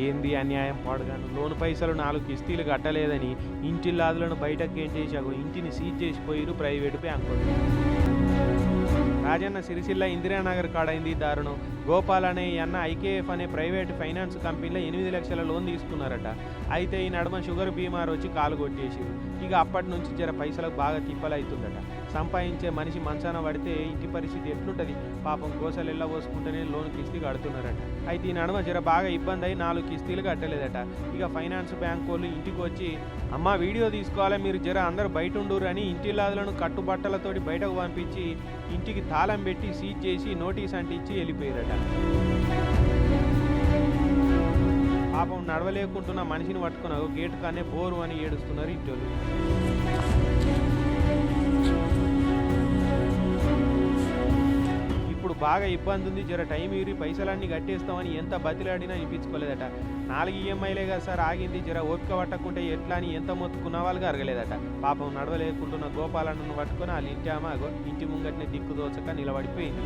ఏంది అన్యాయం పాడుగాను లోన్ పైసలు 4 కిస్తీలు కట్టలేదని ఇంటిల్లాదులను బయటకు గెంటేశాగో ఇంటిని సీజ్ చేసిపోయిరు ప్రైవేటు బ్యాంకులు. రాజన్న సిరిసిల్ల ఇందిరానగర్ కాడైంది దారుణం. గోపాల్ అనే అన్న ఐకేఎఫ్ అనే ప్రైవేట్ ఫైనాన్స్ కంపెనీలో 8 లక్షల లోన్ తీసుకున్నారట. అయితే ఈ నడుమ షుగర్ బీమార్ వచ్చి కాలు కొట్టేసిరు. ఇక అప్పటి నుంచి జర పైసలకు బాగా తిప్పలవుతుందట. సంపాదించే మనిషి మంచాన పడితే ఇంటి పరిస్థితి ఎట్లుంటుంది? పాపం కోసలు ఎల్లబోసుకుంటేనే లోన్ కిస్తీ కడుతున్నారట. అయితే ఈ నడుమ జర బాగా ఇబ్బంది అయి 4 కిస్తీలు కట్టలేదట. ఇక ఫైనాన్స్ బ్యాంక్ వాళ్ళు ఇంటికి వచ్చి అమ్మ వీడియో తీసుకోవాలి మీరు జర అందరు బయట ఉండురు అని ఇంటిల్లాదులను కట్టుబట్టలతోటి బయటకు పంపించి ఇంటికి తాళం పెట్టి సీజ్ చేసి నోటీస్ అంటించి వెళ్ళిపోయారట. పాపం నడవలేకుంటున్న మనిషిని పట్టుకున్న గేటు కానే బోరు అని ఏడుస్తున్నారు ఇంటోళ్ళు. ఇప్పుడు బాగా ఇబ్బంది ఉంది, జర టైం ఇరి పైసలన్నీ కట్టేస్తామని ఎంత బతిలాడినా అనిపించుకోలేదట. 4 ఈఎంఐలే కదా సార్ ఆగింది, జర ఓపిక పట్టకుంటే ఎట్లా అని ఎంత మొత్తుకున్న వాళ్ళకి అరగలేదట. పాపం నడవలేకుంటున్న గోపాలన్నను పట్టుకొని వాళ్ళ ఇంటి ఇంటి ముంగట్నే దిక్కు దోచక నిలబడిపోయింది.